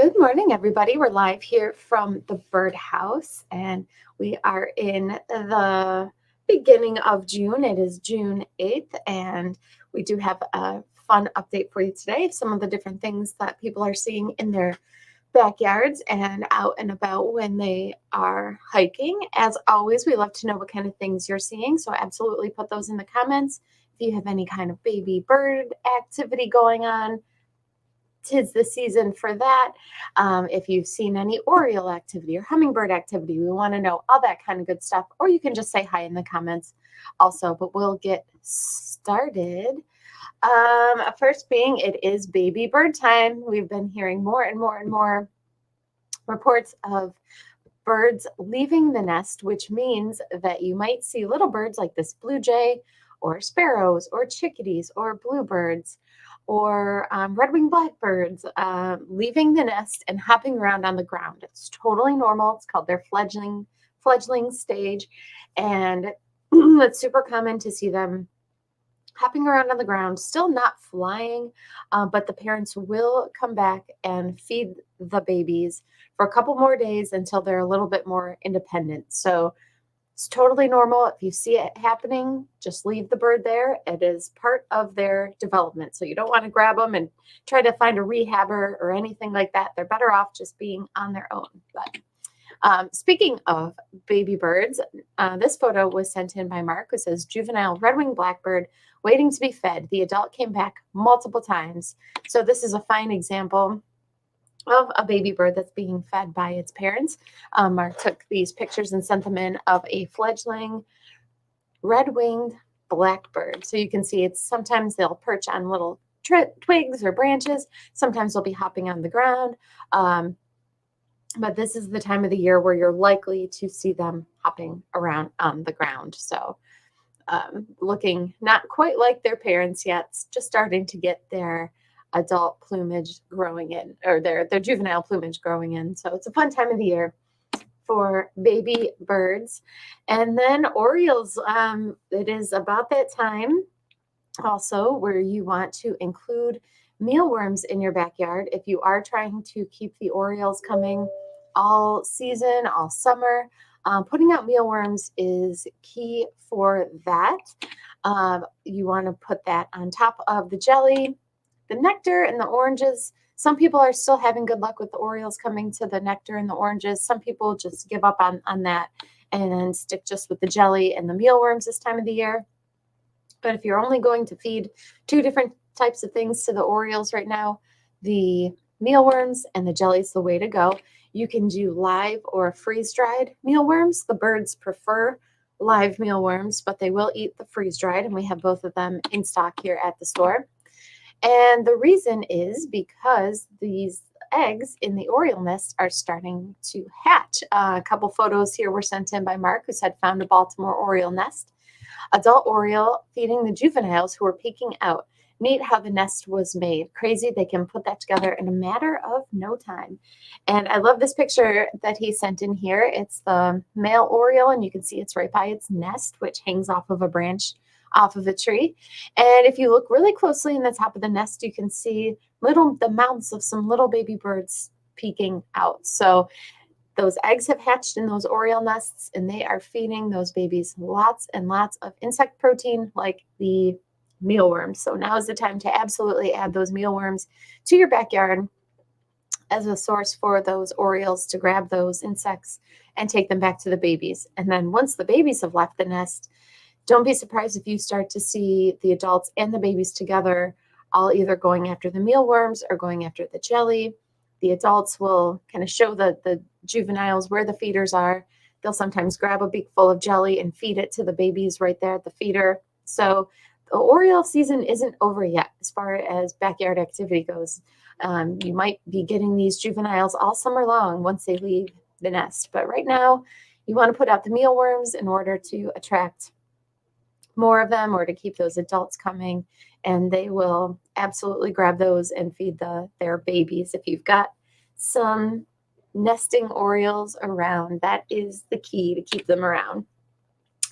Good morning, everybody. We're live here from the birdhouse, and we are in the beginning of June. It is June 8th, and we do have a fun update for you today of some of the different things that people are seeing in their backyards and out and about when they are hiking. As always, we love to know what kind of things you're seeing, so absolutely put those in the comments. If you have any kind of baby bird activity going on, 'tis the season for that. If you've seen any Oriole activity or hummingbird activity, we want to know all that kind of good stuff. Or you can just say hi in the comments also, but we'll get started. First being, it is baby bird time. We've been hearing more and more and more reports of birds leaving the nest, which means that you might see little birds like this blue jay or sparrows or chickadees or bluebirds or red-winged blackbirds leaving the nest and hopping around on the ground. It's totally normal. It's called their fledgling stage, and it's super common to see them hopping around on the ground, still not flying, but the parents will come back and feed the babies for a couple more days until they're a little bit more independent. So it's totally normal. If you see it happening, just leave the bird there. It is part of their development. So you don't want to grab them and try to find a rehabber or anything like that. They're better off just being on their own. But speaking of baby birds, this photo was sent in by Mark, who says juvenile red-winged blackbird waiting to be fed. The adult came back multiple times. So this is a fine example of a baby bird that's being fed by its parents. Mark took these pictures and sent them in of a fledgling red-winged blackbird. So you can see it's sometimes they'll perch on little twigs or branches. Sometimes they'll be hopping on the ground. But this is the time of the year where you're likely to see them hopping around on the ground. So looking not quite like their parents yet, just starting to get their adult plumage growing in, or their juvenile plumage growing in. So it's a fun time of the year for baby birds. And then orioles, it is about that time also where you want to include mealworms in your backyard. If you are trying to keep the orioles coming all season, all summer, putting out mealworms is key for that. You want to put that on top of the jelly, the nectar, and the oranges. Some people are still having good luck with the orioles coming to the nectar and the oranges. Some people just give up on that and stick just with the jelly and the mealworms this time of the year. But if you're only going to feed two different types of things to the orioles right now, the mealworms and the jelly is the way to go. You can do live or freeze-dried mealworms. The birds prefer live mealworms, but they will eat the freeze-dried, and we have both of them in stock here at the store. And the reason is because these eggs in the oriole nest are starting to hatch. A couple photos here were sent in by Mark, who said found a Baltimore oriole nest. Adult oriole feeding the juveniles who were peeking out. Neat how the nest was made. Crazy they can put that together in a matter of no time. And I love this picture that he sent in here. It's the male oriole, and you can see it's right by its nest, which hangs off of a branch off of a tree. And if you look really closely in the top of the nest, you can see the mouths of some little baby birds peeking out. So those eggs have hatched in those oriole nests, and they are feeding those babies lots and lots of insect protein like the mealworms. So now is the time to absolutely add those mealworms to your backyard as a source for those orioles to grab those insects and take them back to the babies. And then once the babies have left the nest, don't be surprised if you start to see the adults and the babies together, all either going after the mealworms or going after the jelly. The adults will kind of show the juveniles where the feeders are. They'll sometimes grab a beak full of jelly and feed it to the babies right there at the feeder. So the oriole season isn't over yet as far as backyard activity goes. You might be getting these juveniles all summer long once they leave the nest. But right now, you want to put out the mealworms in order to attract more of them or to keep those adults coming, and they will absolutely grab those and feed their babies. If you've got some nesting orioles around, that is the key to keep them around.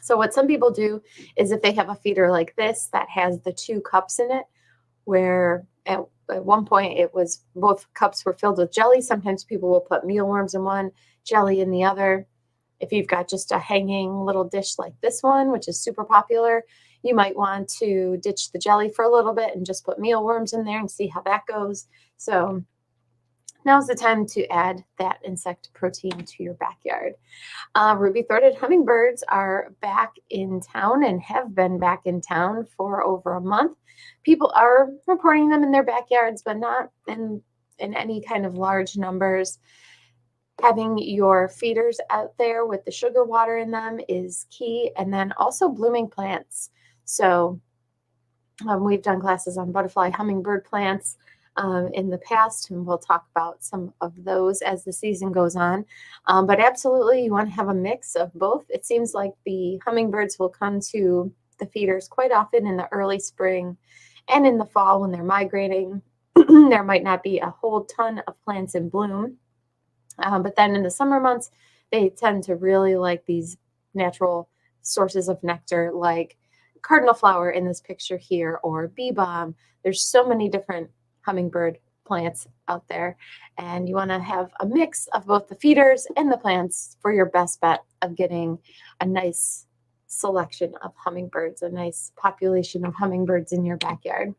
So what some people do is if they have a feeder like this that has the two cups in it, where at one point, it was both cups were filled with jelly. Sometimes people will put mealworms in one, jelly in the other. If you've got just a hanging little dish like this one, which is super popular, you might want to ditch the jelly for a little bit and just put mealworms in there and see how that goes. So now's the time to add that insect protein to your backyard. Ruby-throated hummingbirds are back in town and have been back in town for over a month. People are reporting them in their backyards, but not in any kind of large numbers. Having your feeders out there with the sugar water in them is key, and then also blooming plants. So we've done classes on butterfly hummingbird plants in the past, and we'll talk about some of those as the season goes on. But absolutely, you want to have a mix of both. It seems like the hummingbirds will come to the feeders quite often in the early spring and in the fall when they're migrating. There might not be a whole ton of plants in bloom. But then in the summer months, they tend to really like these natural sources of nectar, like cardinal flower in this picture here, or bee balm. There's so many different hummingbird plants out there, and you want to have a mix of both the feeders and the plants for your best bet of getting a nice selection of hummingbirds, a nice population of hummingbirds in your backyard.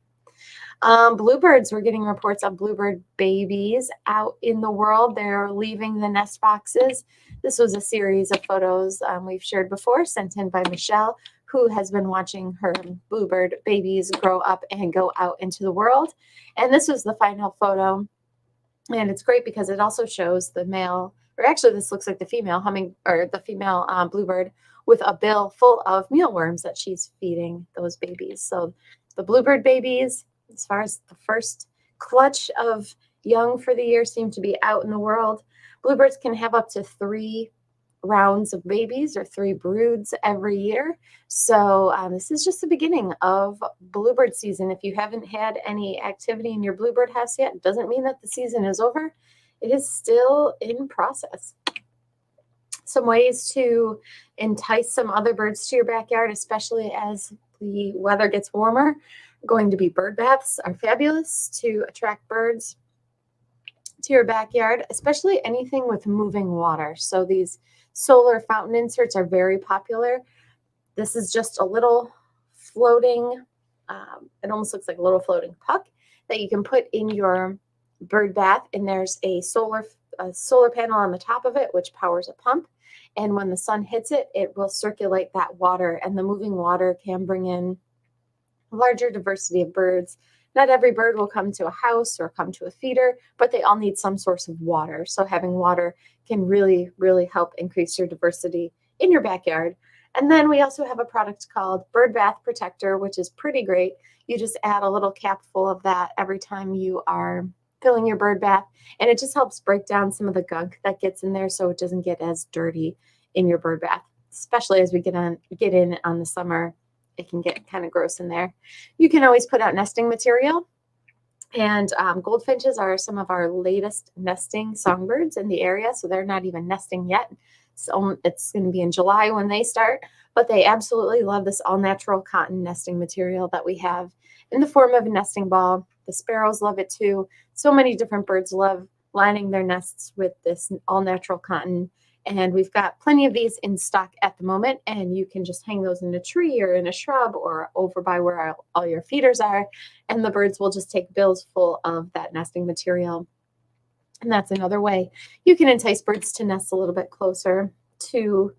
Bluebirds, we're getting reports of bluebird babies out in the world. They're leaving the nest boxes. This was a series of photos we've shared before, sent in by Michelle, who has been watching her bluebird babies grow up and go out into the world. And this was the final photo. And it's great because it also shows the male, or actually this looks like the female bluebird with a bill full of mealworms that she's feeding those babies. So the bluebird babies, as far as the first clutch of young for the year, seem to be out in the world. Bluebirds can have up to 3 rounds of babies or 3 broods every year. So this is just the beginning of bluebird season. If you haven't had any activity in your bluebird house yet, it doesn't mean that the season is over. It is still in process. Some ways to entice some other birds to your backyard, especially as the weather gets warmer. Going to be bird baths are fabulous to attract birds to your backyard, especially anything with moving water. So these solar fountain inserts are very popular. This is just a little floating, it almost looks like a little floating puck that you can put in your bird bath, and there's a solar panel on the top of it which powers a pump, and when the sun hits it, it will circulate that water, and the moving water can bring in larger diversity of birds. Not every bird will come to a house or come to a feeder, but they all need some source of water. So having water can really, really help increase your diversity in your backyard. And then we also have a product called Bird Bath Protector, which is pretty great. You just add a little cap full of that every time you are filling your bird bath, and it just helps break down some of the gunk that gets in there so it doesn't get as dirty in your bird bath, especially as we get in on the summer. It can get kind of gross in there. You can always put out nesting material, and goldfinches are some of our latest nesting songbirds in the area, so they're not even nesting yet. So it's going to be in July when they start, but they absolutely love this all-natural cotton nesting material that we have in the form of a nesting ball. The sparrows love it too. So many different birds love lining their nests with this all-natural cotton. And we've got plenty of these in stock at the moment, and you can just hang those in a tree or in a shrub or over by where all your feeders are, and the birds will just take bills full of that nesting material. And that's another way you can entice birds to nest a little bit closer to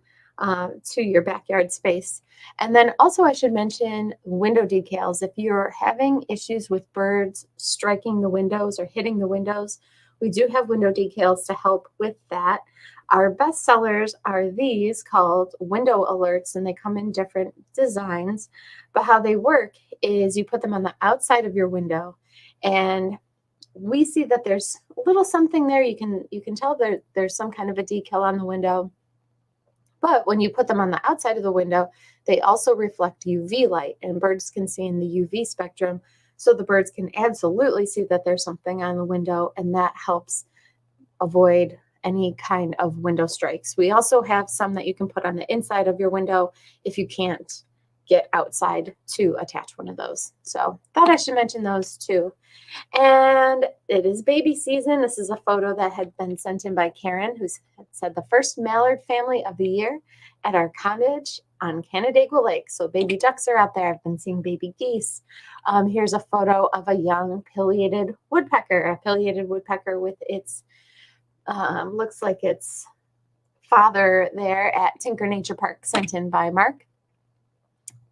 your backyard space. And then also I should mention window decals. If you're having issues with birds striking the windows or hitting the windows, we do have window decals to help with that. Our best sellers are these called window alerts, and they come in different designs. But how they work is you put them on the outside of your window, and we see that there's a little something there. You can tell there's some kind of a decal on the window. But when you put them on the outside of the window, they also reflect UV light, and birds can see in the UV spectrum. So the birds can absolutely see that there's something on the window, and that helps avoid any kind of window strikes. We also have some that you can put on the inside of your window if you can't get outside to attach one of those. So thought I should mention those too. And it is baby season. This is a photo that had been sent in by Karen, who said the first mallard family of the year at our cottage on Canandaigua Lake. So baby ducks are out there. I've been seeing baby geese. Here's a photo of a young pileated woodpecker, with its, looks like its father there at Tinker Nature Park, sent in by Mark.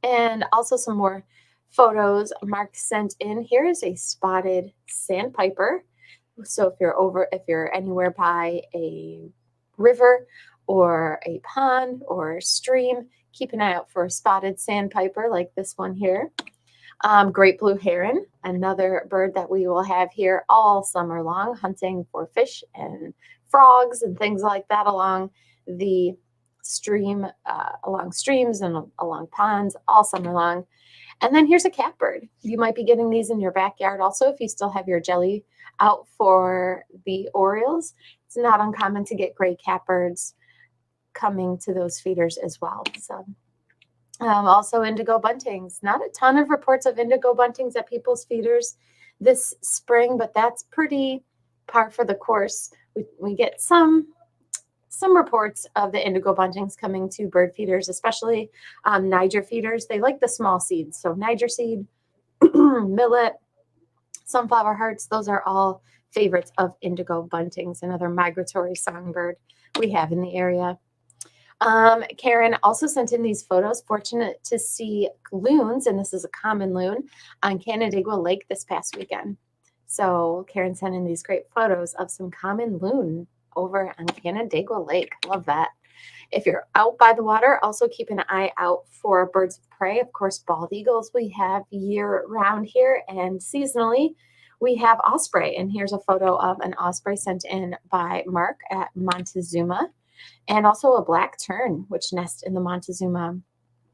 And also some more photos Mark sent in. Here is a spotted sandpiper. So if you're anywhere by a river or a pond or a stream, keep an eye out for a spotted sandpiper like this one here. Great blue heron, another bird that we will have here all summer long, hunting for fish and frogs and things like that along the stream, along streams and along ponds all summer long. And then here's a catbird. You might be getting these in your backyard also if you still have your jelly out for the orioles. It's not uncommon to get gray catbirds coming to those feeders as well. So also indigo buntings. Not a ton of reports of indigo buntings at people's feeders this spring, but that's pretty par for the course. We get some reports of the indigo buntings coming to bird feeders, especially Niger feeders. They like the small seeds. So Niger seed, millet, sunflower hearts, those are all favorites of indigo buntings, another migratory songbird we have in the area. Karen also sent in these photos. Fortunate to see loons, and this is a common loon, on Canandaigua Lake this past weekend. So Karen sent in these great photos of some common loon over on Canandaigua Lake. Love that. If you're out by the water, also keep an eye out for birds of prey. Of course, bald eagles we have year round here, and seasonally we have osprey. And here's a photo of an osprey sent in by Mark at Montezuma, and also a black tern, which nest in the Montezuma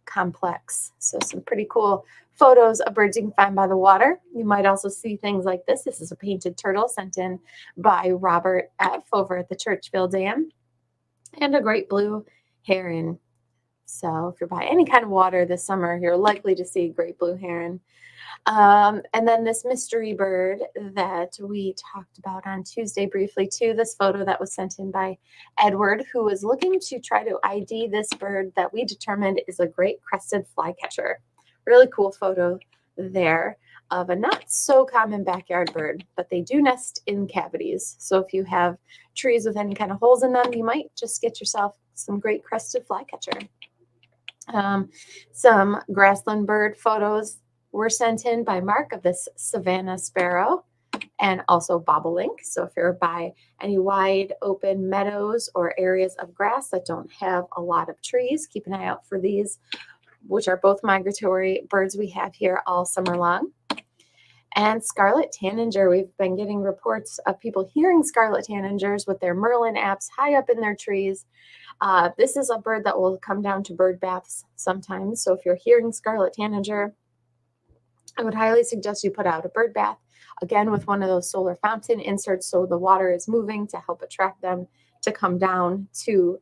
complex. So some pretty cool photos of birds you can find by the water. You might also see things like this. This is a painted turtle sent in by Robert over at the Churchville Dam, and a great blue heron. So if you're by any kind of water this summer, you're likely to see great blue heron. And then this mystery bird that we talked about on Tuesday briefly too, this photo that was sent in by Edward, who was looking to try to ID this bird that we determined is a great crested flycatcher. Really cool photo there of a not so common backyard bird, but they do nest in cavities. So if you have trees with any kind of holes in them, you might just get yourself some great crested flycatcher. Some grassland bird photos were sent in by Mark of this Savannah sparrow and also bobolink. So if you're by any wide open meadows or areas of grass that don't have a lot of trees, keep an eye out for these, which are both migratory birds we have here all summer long. And scarlet tanager, we've been getting reports of people hearing scarlet tanagers with their Merlin apps high up in their trees. This is a bird that will come down to bird baths sometimes. So if you're hearing scarlet tanager, I would highly suggest you put out a bird bath, again, with one of those solar fountain inserts so the water is moving to help attract them to come down to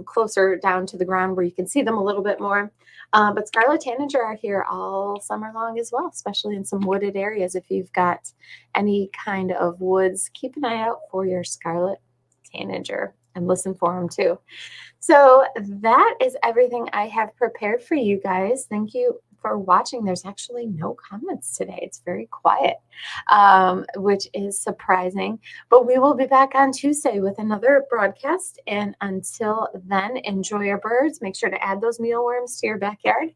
closer down to the ground where you can see them a little bit more. But scarlet tanager are here all summer long as well, especially in some wooded areas. If you've got any kind of woods, keep an eye out for your scarlet tanager and listen for them too. So that is everything I have prepared for you guys. Thank you for watching. There's actually no comments today. It's very quiet, which is surprising. But we will be back on Tuesday with another broadcast. And until then, enjoy your birds. Make sure to add those mealworms to your backyard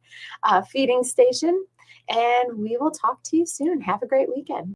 feeding station. And we will talk to you soon. Have a great weekend.